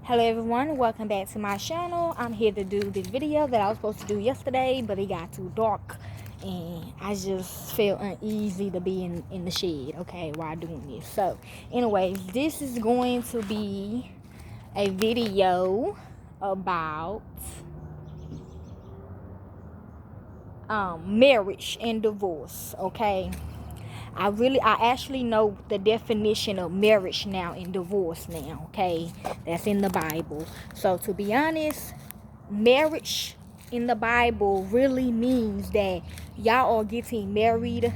Hello everyone, welcome back to my channel. I'm here to do this video that I was supposed to do yesterday, but it got too dark and I just felt uneasy to be in the shed, okay, while doing this. So anyways, this is going to be a video about marriage and divorce, okay. I actually know the definition of marriage now and divorce now, okay? That's in the Bible. So to be honest, marriage in the Bible really means that y'all are getting married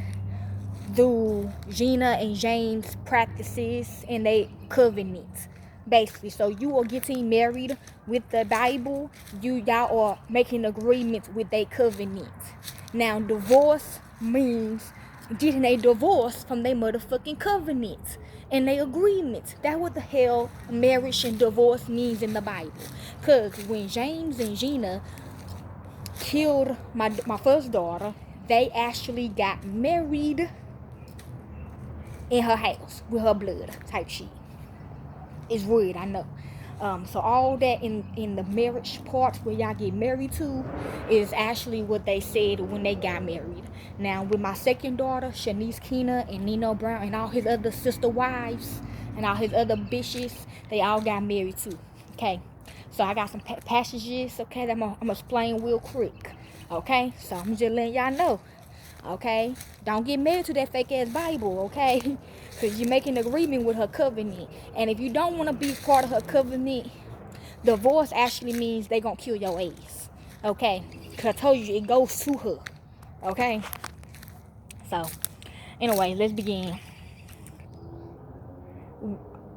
through Gina and James practices and they covenant. Basically, so you are getting married with the Bible, y'all are making agreements with a covenant. Now divorce means getting a divorce from their motherfucking covenant and their agreements. That's what the hell marriage and divorce means in the Bible. Because when James and Gina killed my first daughter, they actually got married in her house with her blood type shit. It's weird, I know. So all that in the marriage part where y'all get married to is actually what they said when they got married. Now with my second daughter, Shanice Keena and Nino Brown and all his other sister wives and all his other bitches, they all got married too. Okay, so I got some passages, okay, that I'm gonna explain real quick. Okay, so I'm just letting y'all know. Okay, don't get married to that fake ass Bible, okay? Because you're making an agreement with her covenant, and if you don't want to be part of her covenant, divorce actually means they gonna kill your ass, okay? Because I told you it goes to her, okay? So anyway, let's begin.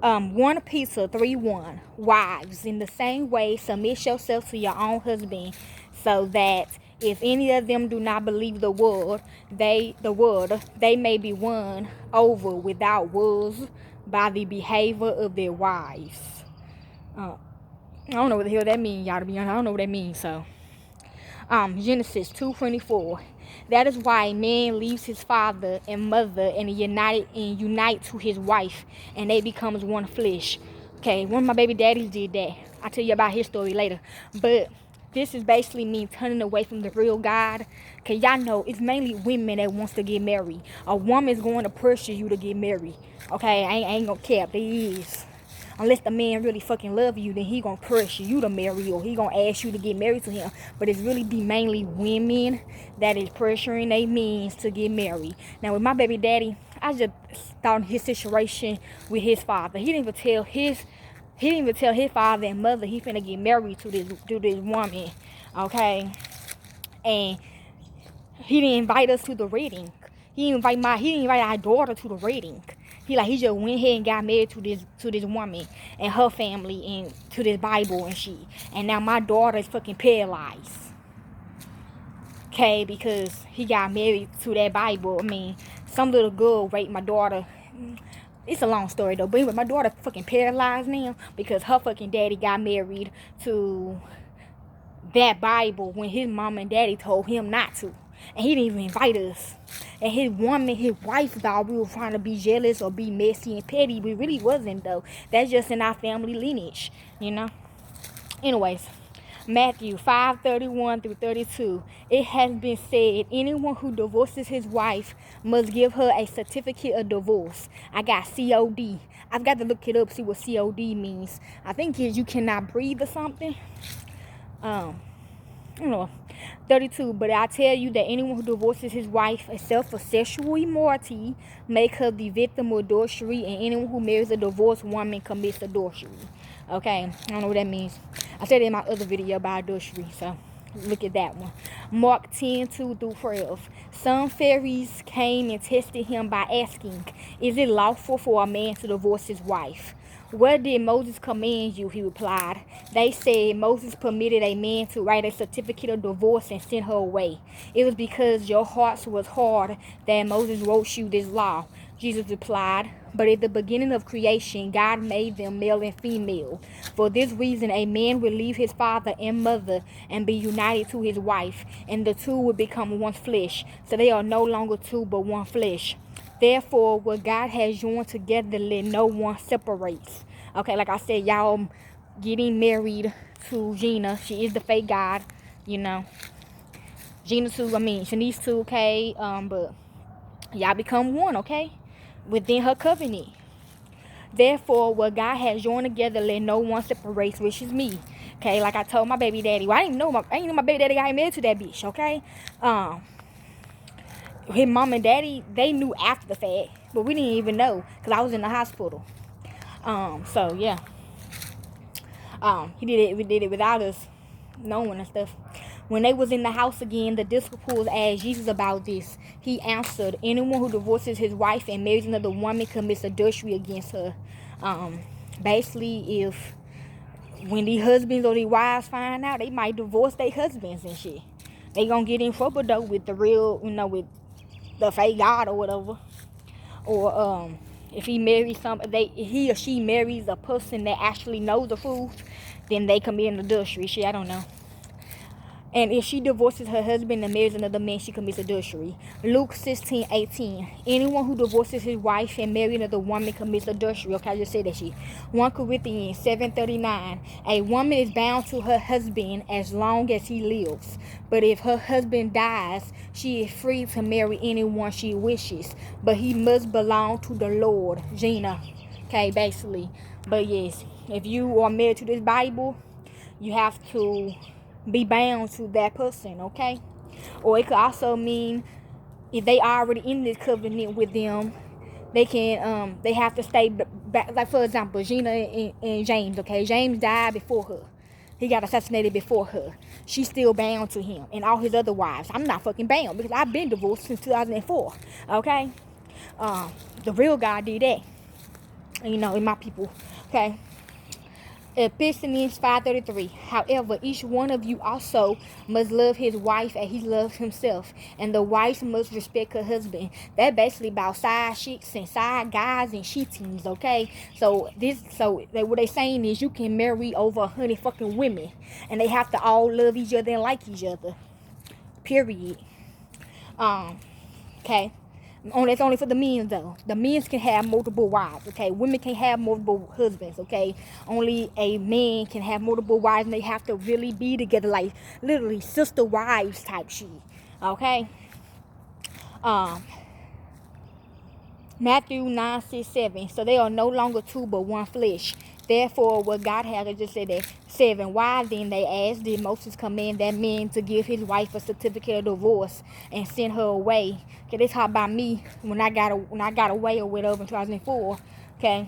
1 Peter 3:1. Wives, in the same way submit yourselves to your own husband, so that if any of them do not believe the word, they may be won over without words by the behavior of their wives. I don't know what the hell that means, y'all, to be honest. I don't know what that means. So Genesis 2:24. That is why a man leaves his father and mother and unite to his wife, and they becomes one flesh. Okay, one of my baby daddies did that. I'll tell you about his story later. But this is basically me turning away from the real God. Cause y'all know it's mainly women that wants to get married. A woman's going to pressure you to get married. Okay, I ain't gonna cap. There is. Unless the man really fucking love you, then he gonna pressure you to marry, or he gonna ask you to get married to him. But it's really be mainly women that is pressuring they means to get married. Now with my baby daddy, I just thought his situation with his father. He didn't even tell his father and mother he finna get married to this woman. Okay. And he didn't invite us to the wedding. He didn't invite our daughter to the wedding. He just went ahead and got married to this woman and her family and to this Bible and shit. And now my daughter is fucking paralyzed. Okay, because he got married to that Bible. I mean, some little girl raped my daughter. It's a long story though, but anyway, my daughter fucking paralyzed now because her fucking daddy got married to that Bible when his mom and daddy told him not to. And he didn't even invite us. And his wife thought we were trying to be jealous or be messy and petty. We really wasn't though. That's just in our family lineage, you know. Anyways, Matthew 5:31-32. It has been said, anyone who divorces his wife must give her a certificate of divorce. I got COD. I've got to look it up, see what COD means. I think it's you cannot breathe or something. I don't know. 32. But I tell you that anyone who divorces his wife except for sexual immorality make her the victim of adultery, and anyone who marries a divorced woman commits adultery. Okay, I don't know what that means. I said it in my other video about adultery, so look at that one. Mark 10:2-12. Some Pharisees came and tested him by asking, is it lawful for a man to divorce his wife? What did Moses command you? He replied. They said Moses permitted a man to write a certificate of divorce and send her away. It was because your hearts was hard that Moses wrote you this law. Jesus replied, but at the beginning of creation, God made them male and female. For this reason, a man will leave his father and mother and be united to his wife, and the two will become one flesh. So they are no longer two, but one flesh. Therefore, what God has joined together, let no one separate. Okay, like I said, y'all getting married to Gina. She is the fake God, you know. Gina too, I mean, Shanice too, okay? But y'all become one, okay? Within her covenant. Therefore, what God has joined together, let no one separate, which is me. Okay, like I told my baby daddy. Well, I didn't know my baby daddy got married to that bitch, okay? His mom and daddy, they knew after the fact, but we didn't even know because I was in the hospital. So yeah. We did it without us knowing and stuff. When they was in the house again, the disciples asked Jesus about this. He answered, anyone who divorces his wife and marries another woman commits adultery against her. Basically, if when the husbands or the wives find out, they might divorce their husbands and shit. They gonna get in trouble though with the real, with the fake God or whatever. Or if he or she marries a person that actually knows the truth, then they commit adultery. Shit, I don't know. And if she divorces her husband and marries another man, she commits adultery. Luke 16:18. Anyone who divorces his wife and marries another woman commits adultery. Okay, I just said that shit. 1 Corinthians 7:39. A woman is bound to her husband as long as he lives. But if her husband dies, she is free to marry anyone she wishes. But he must belong to the Lord. Gina. Okay, basically. But yes, if you are married to this Bible, you have to be bound to that person, okay? Or it could also mean if they already in this covenant with them, they have to stay back. Like for example, Gina and James, okay? James died before her. He got assassinated before her. She's still bound to him and all his other wives. I'm not fucking bound because I've been divorced since 2004, okay? The real God did that, in my people, okay? Ephesians 5:33. However, each one of you also must love his wife as he loves himself, and the wife must respect her husband. That basically about side chicks and side guys and cheatings, okay? So what they saying is you can marry over 100 fucking women, and they have to all love each other and like each other. Period. Okay. It's only for the men though. The men can have multiple wives, okay? Women can have multiple husbands, okay? Only a man can have multiple wives, and they have to really be together, like literally sister wives type shit, okay? Matthew 9:6-7. So they are no longer two but one flesh. Therefore, what God has, I just said that 7. Why then, they asked, did Moses command that man to give his wife a certificate of divorce and send her away? Okay, this talk about me when I got away or whatever in 2004. Okay.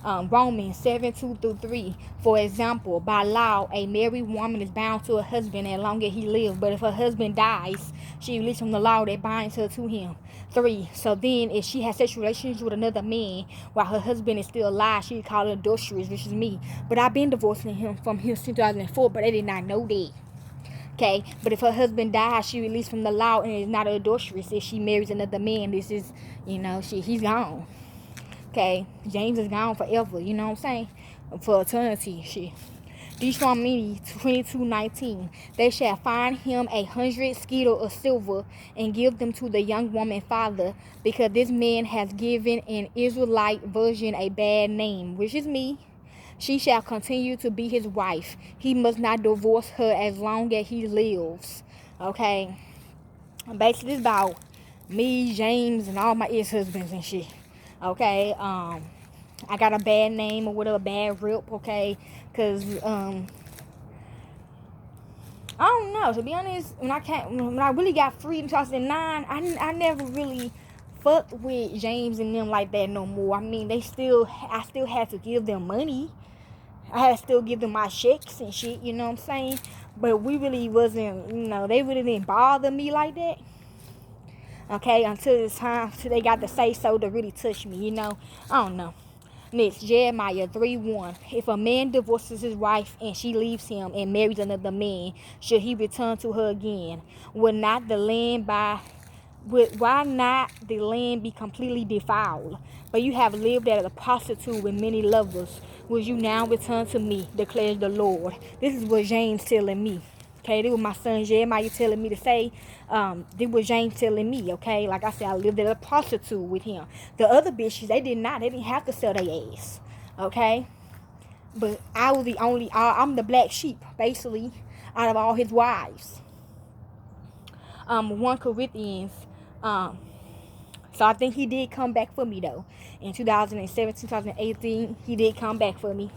Romans 7:2-3. For example, by law, a married woman is bound to her husband as long as he lives. But if her husband dies, she is released from the law that binds her to him. 3. So then, if she has sexual relations with another man while her husband is still alive, she is called adulteress, which is me. But I've been divorcing him from him since 2004, but I did not know that. Okay, but if her husband dies, she released from the law and is not an adulteress. If she marries another man, this is, he's gone. Okay, James is gone forever, you know what I'm saying? For eternity, shit. Deuteronomy 22:19. They shall find him 100 skeletons of silver and give them to the young woman's father, because this man has given an Israelite virgin a bad name, which is me. She shall continue to be his wife. He must not divorce her as long as he lives. Okay. Basically, it's about me, James, and all my ex-husbands and shit. Okay. I got a bad name or whatever, bad rip, okay? Because, I don't know. To be honest, when I really got free in 2009, I never really fucked with James and them like that no more. I mean, I still had to give them money. I had to still give them my checks and shit, you know what I'm saying? But we really wasn't, they really didn't bother me like that. Okay, until they got to say so to really touch me, I don't know. Next, Jeremiah 3:1. If a man divorces his wife and she leaves him and marries another man, should he return to her again? Why not the land be completely defiled? But you have lived as a prostitute with many lovers. Will you now return to me, declares the Lord? This is what James telling me. Okay, this was my son Jeremiah telling me to say. This was James telling me, okay? Like I said, I lived as a prostitute with him. The other bitches, they didn't have to sell their ass. Okay? But I was the only, I'm the black sheep, basically, out of all his wives. 1 Corinthians, so I think he did come back for me, though. In 2017, 2018, he did come back for me.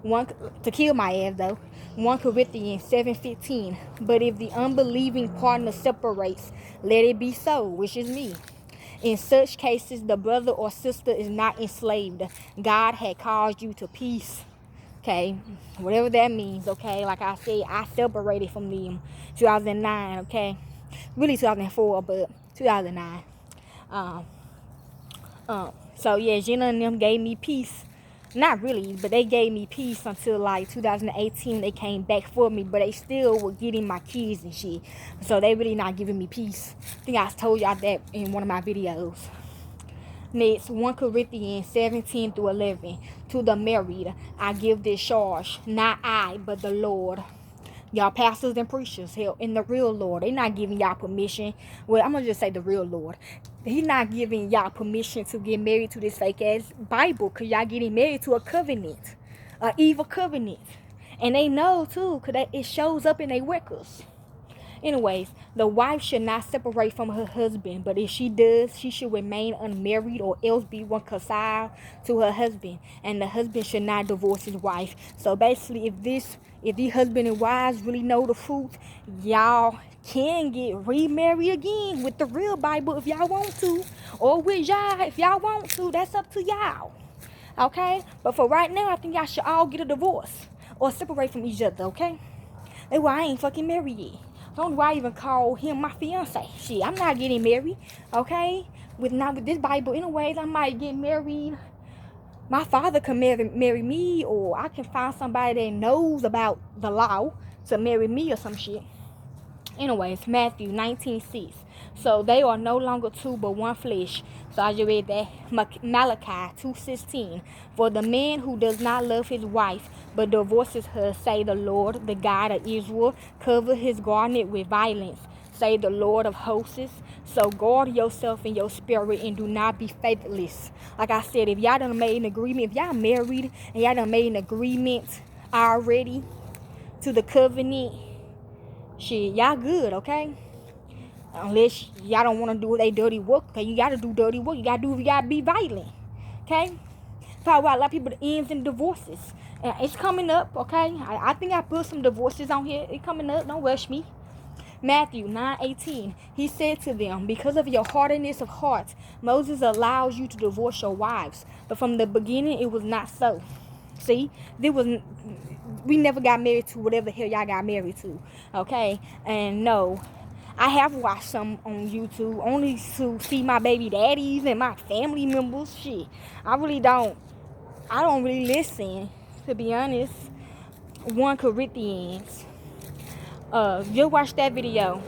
To kill my ass, though. 1 Corinthians 7:15. But if the unbelieving partner separates, let it be so, which is me. In such cases, the brother or sister is not enslaved. God had called you to peace. Okay, whatever that means. Okay, like I said, I separated from them 2009. Okay, really 2004, but 2009. So yeah, Jenna and them gave me peace. Not really, but they gave me peace until like 2018. They came back for me, but they still were getting my kids and shit. So they really not giving me peace. I think I told y'all that in one of my videos. Next, 1 Corinthians 17 through 11. To the married, I give this charge, not I, but the Lord. Y'all pastors and preachers, hell, in the real Lord, they not giving y'all permission. Well, I'm gonna just say the real Lord. He not giving y'all permission to get married to this fake ass Bible, cause y'all getting married to a covenant, a evil covenant, and they know too, cause it shows up in their records. Anyways, the wife should not separate from her husband, but if she does, she should remain unmarried or else be reconciled to her husband, and the husband should not divorce his wife. So basically, if these husband and wives really know the truth, y'all can get remarried again with the real Bible if y'all want to, or with y'all if y'all want to. That's up to y'all. Okay? But for right now, I think y'all should all get a divorce or separate from each other, okay? That's why I ain't fucking married yet. Don't why I even call him my fiance. Shit, I'm not getting married, okay? Not with this Bible. Anyways, I might get married. My father can marry me, or I can find somebody that knows about the law to marry me or some shit. Anyways, Matthew 19:6. So they are no longer two but one flesh. So I just read that. Malachi 2:16. For the man who does not love his wife but divorces her, say the Lord, the God of Israel, cover his garment with violence, say the Lord of hosts. So guard yourself in your spirit and do not be faithless. Like I said, if y'all done made an agreement, if y'all married and y'all done made an agreement already to the covenant, shit, y'all good, okay? Unless y'all don't want to do their dirty work, okay? You gotta do dirty work. You gotta be violent, okay? Probably why a lot of people ends in divorces. And it's coming up, okay? I think I put some divorces on here. It's coming up. Don't rush me. Matthew 9:18. He said to them, because of your hardness of heart, Moses allows you to divorce your wives. But from the beginning, it was not so. See, we never got married to whatever the hell y'all got married to, okay? And no, I have watched some on YouTube only to see my baby daddies and my family members. Shit, I don't really listen, to be honest. 1 Corinthians. Just watch that video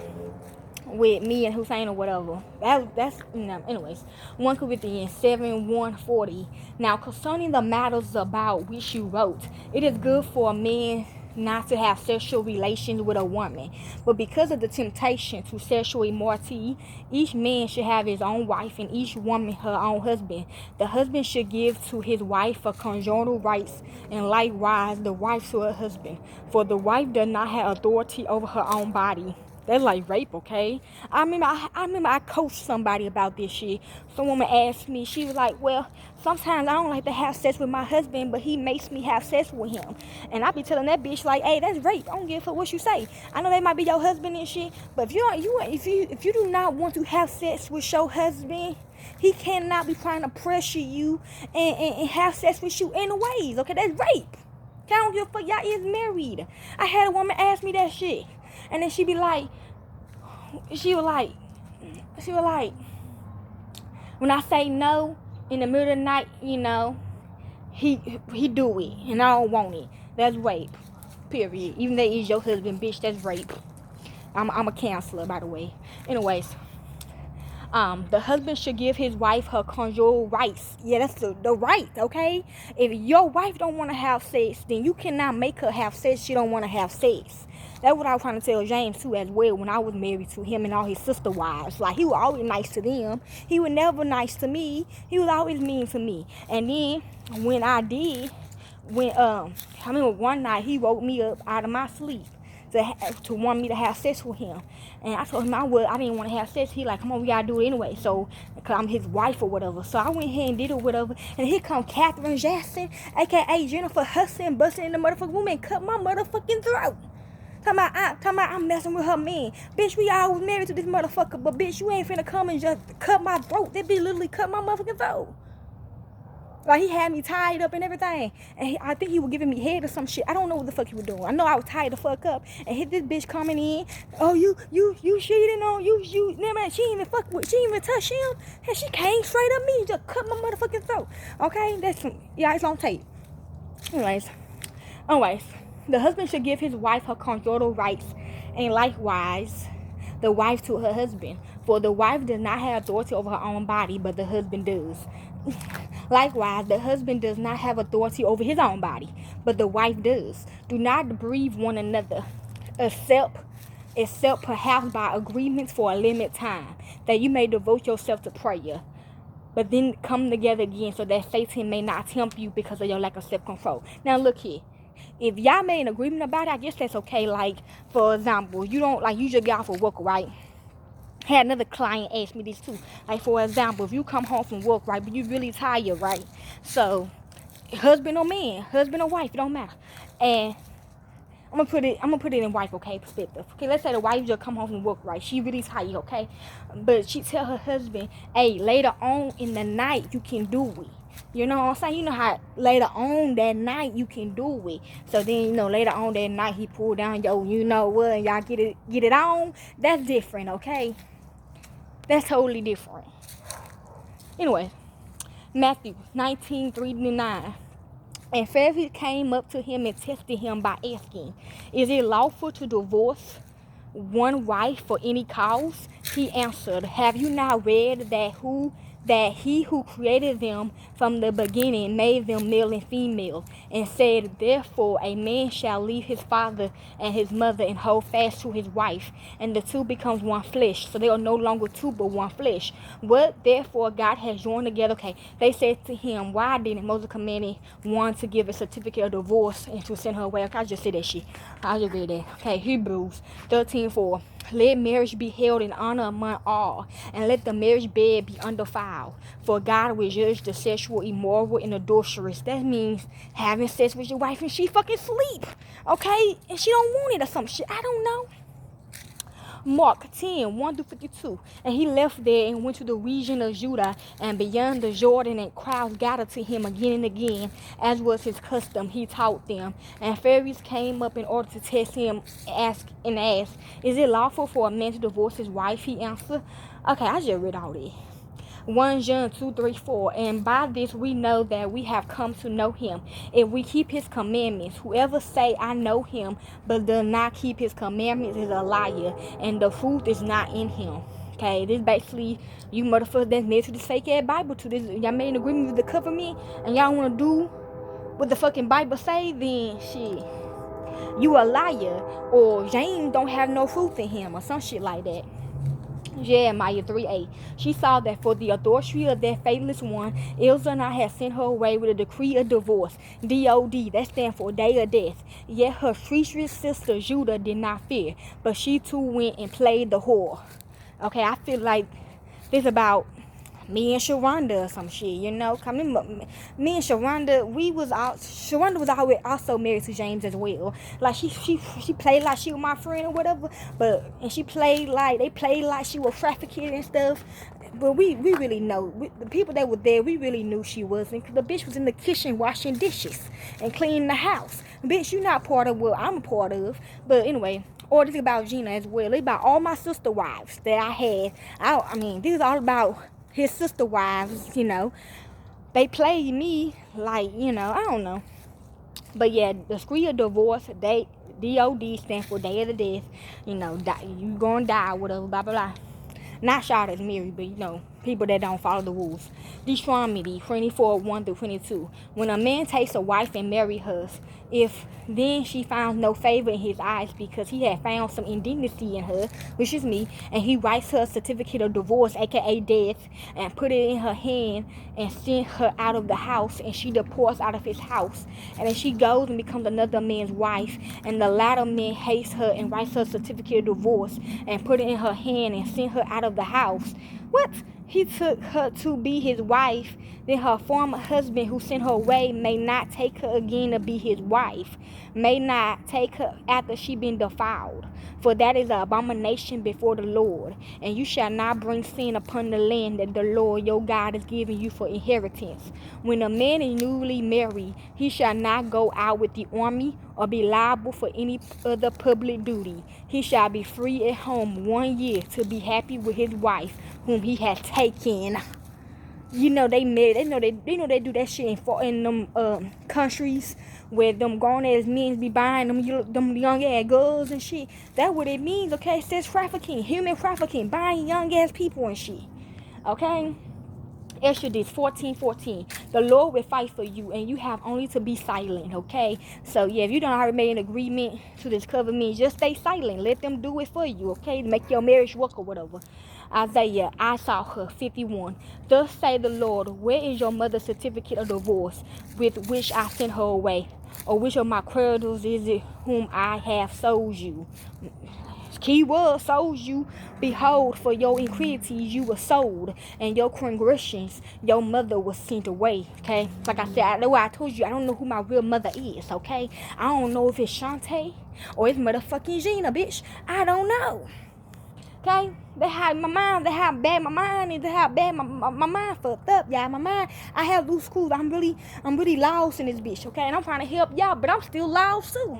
with me and Hussein or whatever. That's anyways. 1 Corinthians 7:1-40. Now concerning the matters about which you wrote, it is good for a man not to have sexual relations with a woman, but because of the temptation to sexual immorality, each man should have his own wife and each woman her own husband. The husband should give to his wife her conjugal rights, and likewise the wife to her husband, for the wife does not have authority over her own body. That's like rape, okay? I remember I coached somebody about this shit. Some woman asked me, she was like, well, sometimes I don't like to have sex with my husband, but he makes me have sex with him. And I be telling that bitch like, hey, that's rape. I don't give a fuck what you say. I know they might be your husband and shit, but if you do not want to have sex with your husband, he cannot be trying to pressure you and have sex with you anyways, okay? That's rape. I don't give a fuck, y'all is married. I had a woman ask me that shit. And then she was like, when I say no in the middle of the night, you know, he do it, and I don't want it. That's rape, period. Even though he's your husband, bitch, that's rape. I'm a counselor, by the way. Anyways, the husband should give his wife her conjugal rights. Yeah, that's the right, okay? If your wife don't want to have sex, then you cannot make her have sex. She don't want to have sex. That's what I was trying to tell James too as well when I was married to him and all his sister wives. Like, he was always nice to them. He was never nice to me. He was always mean to me. And then when I did, when I remember one night he woke me up out of my sleep to want me to have sex with him, and I told him I didn't want to have sex. He like, come on, we gotta do it anyway. So, cause I'm his wife or whatever. So I went ahead and did it, whatever. And here come Catherine Jackson, aka Jennifer Hudson, busting in the motherfucking woman, and cut my motherfucking throat. Talking about I'm messing with her man. Bitch, we all was married to this motherfucker, but bitch, you ain't finna come and just cut my throat. That bitch literally cut my motherfucking throat. Like, he had me tied up and everything. And I think he was giving me head or some shit. I don't know what the fuck he was doing. I know I was tied the fuck up. And hit this bitch coming in. Oh, you cheating on you. Man, she ain't even fuck with, she ain't even touch him. And she came straight at me, just cut my motherfucking throat. Okay? It's on tape. Anyways. The husband should give his wife her conjugal rights, and likewise the wife to her husband. For the wife does not have authority over her own body, but the husband does. Likewise, the husband does not have authority over his own body, but the wife does. Do not bereave one another, except perhaps by agreements for a limited time, that you may devote yourself to prayer. But then come together again, so that Satan may not tempt you because of your lack of self-control. Now look here. If y'all made an agreement about it, I guess that's okay. Like, for example, you just get off of work, right? Had another client ask me this too. Like, for example, if you come home from work, right, but you really tired, right? So, husband or wife, it don't matter. And I'm gonna put it in wife, okay, perspective. Okay, let's say the wife just come home from work, right? She really tired, okay? But she tell her husband, hey, later on in the night you can do it. You know what I'm saying? You know how later on that night you can do it. So then, later on that night he pulled down, you know what, and y'all get it on. That's different, okay? That's totally different. Anyway, Matthew 19:3-9. And Pharisees came up to him and tested him by asking, is it lawful to divorce one wife for any cause? He answered, have you not read that he who created them from the beginning made them male and female, and said, therefore a man shall leave his father and his mother and hold fast to his wife, and the two becomes one flesh. So they are no longer two but one flesh. What therefore God has joined together. Okay, they said to him, why didn't Moses command one to give a certificate of divorce and to send her away? Okay, I just said that shit. I just read that. Okay, Hebrews 13:4. Let marriage be held in honor among all, and let the marriage bed be undefiled. For God will judge the sexual, immoral, and adulterous. That means having sex with your wife and she fucking sleep, okay? And she don't want it or some shit. I don't know. Mark 10:1-52. And he left there and went to the region of Judah and beyond the Jordan, and crowds gathered to him again and again, as was his custom. He taught them. And Pharisees came up in order to test him, asked, is it lawful for a man to divorce his wife? He answered, okay, I just read all this. 1 John 2:3-4. And by this we know that we have come to know him, if we keep his commandments. Whoever say I know him but does not keep his commandments is a liar, and the truth is not in him. Okay, this basically, you motherfuckers that's made to this fake ass Bible, to this, y'all made an agreement with the government, and y'all want to do what the fucking Bible say, then shit, you a liar, or James don't have no truth in him, or some shit like that. Jeremiah 3:8. She saw that for the adultery of that faithless one, Elkanah had sent her away with a decree of divorce. D.O.D. That stands for day of death. Yet her treacherous sister Judah did not fear, but she too went and played the whore. Okay, I feel like this about me and Sharonda or some shit, me and Sharonda, Sharonda was always also married to James as well. Like, she played like she was my friend or whatever, and she played like, they played like she was trafficking and stuff. But we really know, the people that were there, we really knew she wasn't, because the bitch was in the kitchen washing dishes and cleaning the house. Bitch, you not part of what I'm a part of. But anyway, or this is about Gina as well. It's about all my sister wives that I had. I mean, this is all about his sister wives, they played me like, I don't know. But yeah, the decree of divorce, D.O.D. stands for day of the death. You gonna die, whatever, blah, blah, blah. Not shot as Mary, but people that don't follow the rules. Deuteronomy 24:1-22. When a man takes a wife and marries her, if then she found no favor in his eyes because he had found some indignity in her, which is me, and he writes her a certificate of divorce, aka death, and put it in her hand and sent her out of the house, and she deports out of his house, and then she goes and becomes another man's wife, and the latter man hates her and writes her a certificate of divorce and put it in her hand and sent her out of the house. What? He took her to be his wife, then her former husband who sent her away may not take her again to be his wife, may not take her after she been defiled. For that is an abomination before the Lord. And you shall not bring sin upon the land that the Lord your God is giving you for inheritance. When a man is newly married, he shall not go out with the army or be liable for any other public duty. He shall be free at home 1 year to be happy with his wife whom he has taken. You know they married. They know they do that shit in them countries where them grown ass men be buying them young ass girls and shit. That's what it means, okay? It says trafficking, human trafficking, buying young ass people and shit. Okay? Exodus 14:14. The Lord will fight for you, and you have only to be silent, okay? So, yeah, if you don't already made an agreement to this covenant, just stay silent. Let them do it for you, okay? Make your marriage work or whatever. Isaiah, I saw her, 51. Thus say the Lord, where is your mother's certificate of divorce with which I sent her away? Or which of my creditors is it whom I have sold you? Keyword, sold you. Behold, for your iniquities you were sold, and your transgressions your mother was sent away. Okay, like I said, I told you I don't know who my real mother is. Okay, I don't know if it's Shantae or it's motherfucking Gina, bitch. I don't know. Okay, they have my mind. They have bad my mind, and they have bad my mind fucked up, y'all. My mind. I have loose screws. I'm really lost in this bitch. Okay, and I'm trying to help y'all, but I'm still lost too.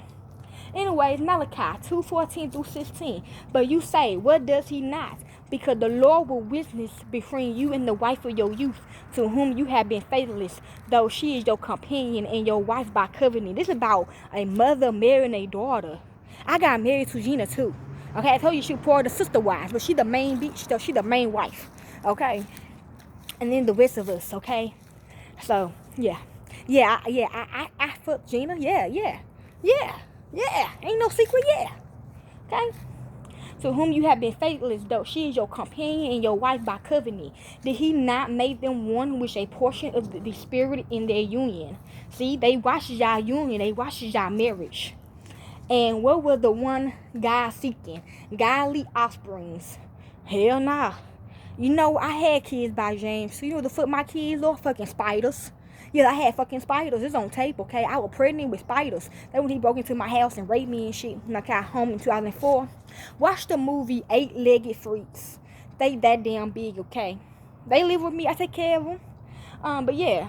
Anyways, Malachi 2:14-16. But you say, what does he not? Because the Lord will witness between you and the wife of your youth, to whom you have been faithless, though she is your companion and your wife by covenant. This is about a mother marrying a daughter. I got married to Gina too. Okay, I told you she was part of the sister wives, but she the main bitch, though. She the main wife. Okay, and then the rest of us. Okay, so yeah, I fucked Gina. Yeah, ain't no secret, yeah. Okay? To whom you have been faithless, though she is your companion and your wife by covenant. Did he not make them one with a portion of the spirit in their union? See, they watched y'all union, they watched y'all marriage. And what was the one God seeking? Godly offsprings. Hell nah. You know, I had kids by James. So you know what the fuck my kids are? Fucking spiders. Yeah, I had fucking spiders. It's on tape, okay? I was pregnant with spiders. That when he broke into my house and raped me and shit when I got home in 2004. Watch the movie 8-Legged Freaks. They that damn big, okay? They live with me. I take care of them. But yeah,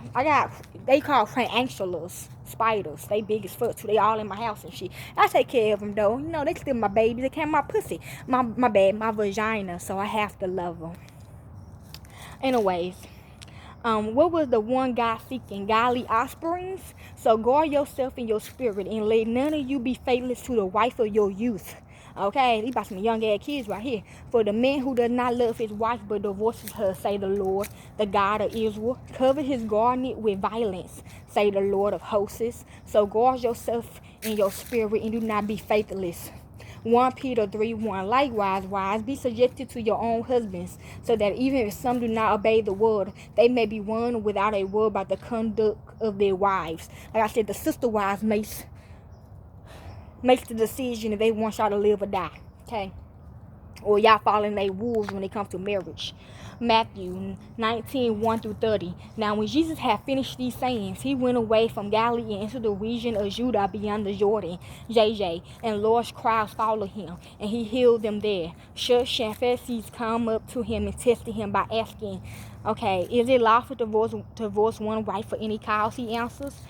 they call tarantulas spiders. They big as fuck too. They all in my house and shit. I take care of them though. You know, they still my babies. They came my pussy. My vagina. So I have to love them. Anyways. What was the one God seeking? Godly offsprings. So guard yourself in your spirit and let none of you be faithless to the wife of your youth. Okay, these about some young ass kids right here. For the man who does not love his wife but divorces her, say the Lord, the God of Israel, cover his garment with violence, say the Lord of hosts. So guard yourself in your spirit and do not be faithless. 1 Peter 3:1. Likewise, wives, be subjected to your own husbands, so that even if some do not obey the word, they may be won without a word by the conduct of their wives. Like I said, the sister wives makes the decision if they want y'all to live or die. Okay? Or y'all following their rules when it comes to marriage. Matthew 19:1-30. Now when Jesus had finished these sayings, he went away from Galilee into the region of Judah beyond the Jordan, and large crowds followed him, and he healed them there. Church and Pharisees come up to him and tested him by asking, okay, is it lawful to divorce one wife for any cause? He answers,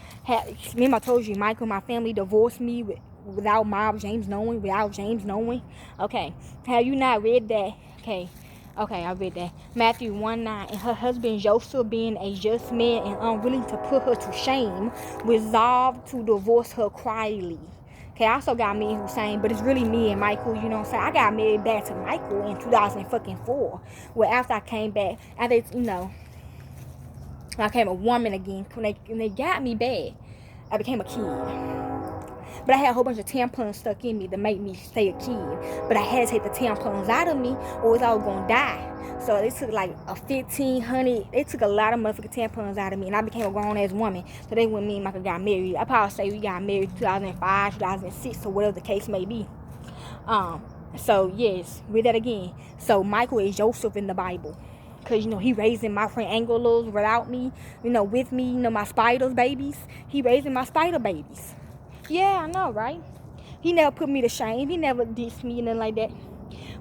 remember I told you, Michael, my family divorced me without James knowing. Okay, have you not read that? Okay, I read that. Matthew 1:9. And her husband Joseph, being a just man and unwilling to put her to shame, resolved to divorce her quietly. Okay, I also got me Hussein, but it's really me and Michael, you know what I'm saying? I got married back to Michael in 2004. Well, after I came back, I became a woman again. When they got me back, I became a kid. But I had a whole bunch of tampons stuck in me to make me stay a kid. But I had to take the tampons out of me or else I was going to die. So they took like a 1,500. They took a lot of motherfucking tampons out of me, and I became a grown ass woman. So they when me and Michael got married. I probably say we got married 2005, 2006, or whatever the case may be. So yes, read that again. So Michael is Joseph in the Bible. Cause he raising my friend Angelos without me, with me, my spiders babies. He raising my spider babies. Yeah, I know, right? He never put me to shame. He never dissed me, nothing like that.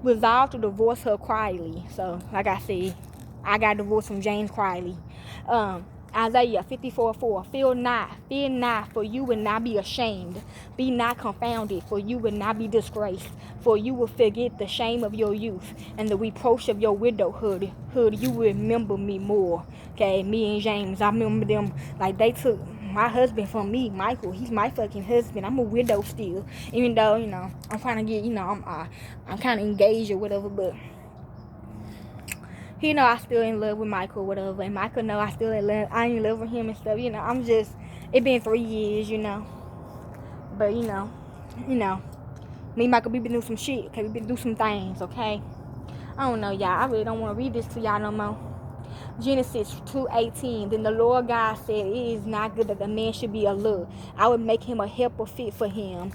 Resolved to divorce her quietly. So, like I said, I got divorced from James quietly. Isaiah 54:4. Fear not, for you will not be ashamed. Be not confounded, for you will not be disgraced. For you will forget the shame of your youth and the reproach of your widowhood. You will remember me more. Okay, me and James, I remember them like they took my husband from me, Michael. He's my fucking husband. I'm a widow still, even though I'm trying to get I'm kind of engaged or whatever, but he know I still in love with Michael, whatever, and Michael know I still I in love with him and stuff. I'm just, it been 3 years, but me and Michael, we been through some shit. Okay, we been through some things. Okay, I don't know, y'all. I really don't want to read this to y'all no more. Genesis 2:18. Then the Lord God said, it is not good that the man should be alone. I would make him a helper fit for him.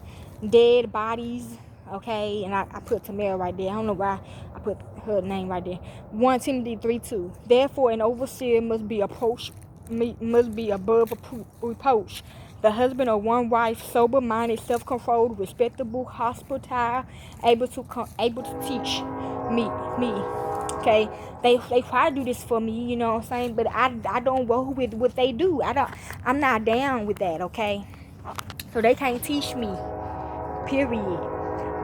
Dead bodies, okay, and I put Tamara right there. I don't know why I put her name right there. 1 Timothy 3:2. Therefore an overseer must be above reproach. The husband of one wife, sober-minded, self-controlled, respectable, hospitable, able to teach me. Okay, they try to do this for me, you know what I'm saying? But I don't roll with what they do. I'm not down with that. Okay, so they can't teach me. Period.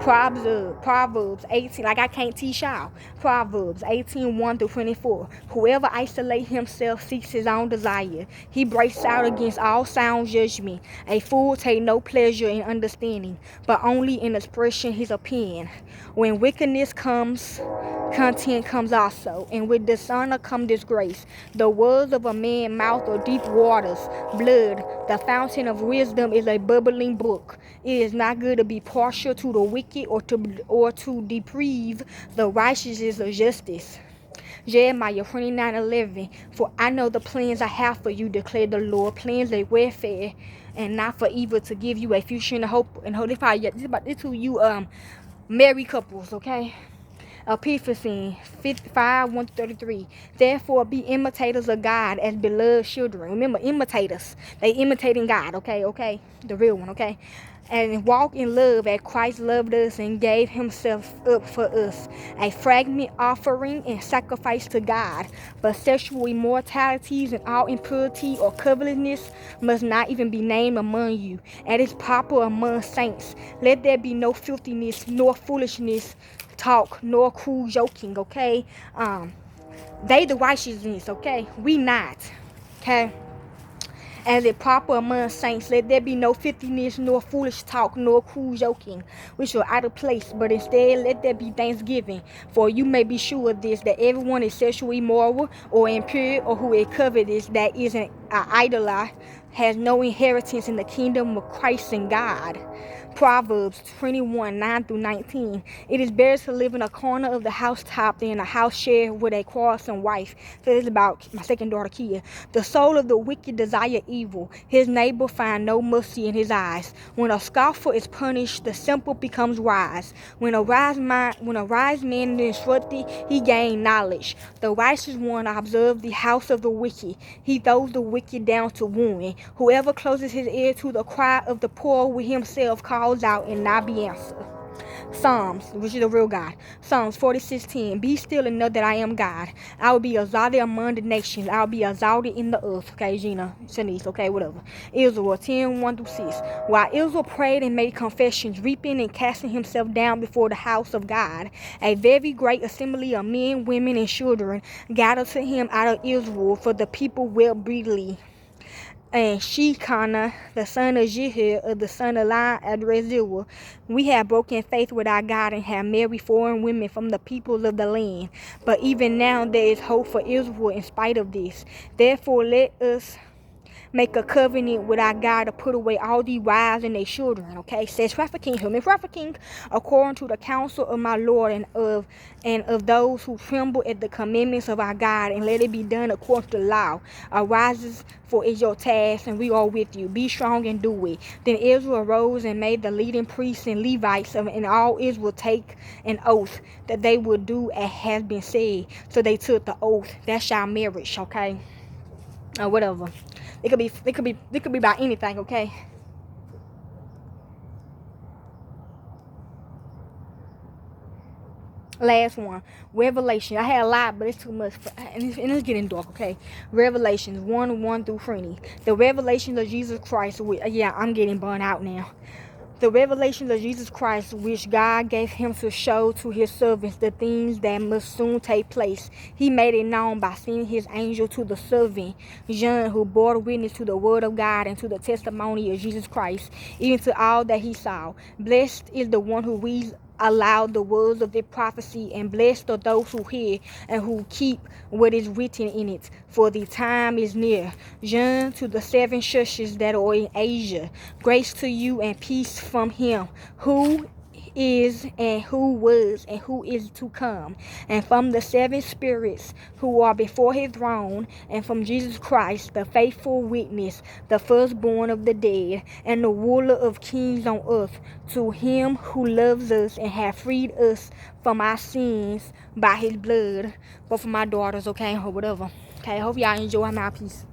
Proverbs 18, like I can't teach y'all. Proverbs 18:1-24. Whoever isolates himself seeks his own desire. He breaks out against all sound judgment. A fool take no pleasure in understanding, but only in expressing his opinion. When wickedness comes, content comes also, and with dishonor come disgrace. The words of a man's mouth are deep waters, blood. The fountain of wisdom is a bubbling brook. It is not good to be partial to the wicked or to deprive the righteousness of justice. Jeremiah 29:11. For I know the plans I have for you, declared the Lord, plans of welfare and not for evil, to give you a future and a hope. And hope this to you married couples, okay? Ephesians 5:1-33. Therefore be imitators of God as beloved children. Remember, imitators. They imitating God, okay? The real one, okay? And walk in love as Christ loved us and gave himself up for us, a fragment offering and sacrifice to God. But sexual immoralities and all impurity or covetousness must not even be named among you, and is proper among saints. Let there be no filthiness, nor foolishness talk, nor cruel joking, okay? They the righteousness, okay? We not, okay? As it proper among saints, let there be no filthiness, nor foolish talk, nor cruel joking, which are out of place, but instead let there be thanksgiving. For you may be sure of this, that everyone is sexually immoral, or impure, or who is covetous, that is an idolater, has no inheritance in the kingdom of Christ and God. Proverbs 21:9-19. It is better to live in a corner of the housetop than a house shared with a quarrelsome wife. So this is about my second daughter, Kia. The soul of the wicked desire evil. His neighbor find no mercy in his eyes. When a scoffer is punished, the simple becomes wise. When a wise man is instructed, he gains knowledge. The righteous one observes the house of the wicked. He throws the wicked down to ruin. Whoever closes his ear to the cry of the poor will himself calls out and not be answered. Psalms, which is the real God. Psalms 46:10. Be still and know that I am God. I will be exalted among the nations. I will be exalted in the earth. Okay, Gina, Shanice, okay, whatever. Israel 10:1-6. While Israel prayed and made confessions, reaping and casting himself down before the house of God, a very great assembly of men, women, and children gathered to him out of Israel, for the people wept bitterly. And Shechaniah, the son of Jehiel, of the son of Adreziah, we have broken faith with our God and have married foreign women from the peoples of the land. But even now there is hope for Israel in spite of this. Therefore let us make a covenant with our God to put away all these wives and their children, okay? Sex trafficking, human trafficking, according to the counsel of my Lord and of those who tremble at the commandments of our God, and let it be done according to the law. Arises, for is your task, and we are with you. Be strong and do it. Then Israel arose and made the leading priests and Levites, and all Israel take an oath that they will do as has been said. So they took the oath. That's our marriage, okay? Or whatever. It could be about anything, okay? Last one, Revelation. I had a lot, but it's too much, and it's getting dark, okay? Revelations 1 through 20. The revelations of Jesus Christ. Yeah, I'm getting burned out now. The revelations of Jesus Christ, which God gave him to show to his servants the things that must soon take place. He made it known by sending his angel to the servant John, who bore witness to the word of God and to the testimony of Jesus Christ, even to all that he saw. Blessed is the one who reads aloud the words of the prophecy, and blessed are those who hear and who keep what is written in it, for the time is near. John, to the 7 churches that are in Asia, grace to you and peace from him who is and who was and who is to come, and from the 7 spirits who are before his throne, and from Jesus Christ, the faithful witness, the firstborn of the dead, and the ruler of kings on earth, to him who loves us and hath freed us from our sins by his blood. But for my daughters, okay, or whatever. Okay, I hope y'all enjoy my peace.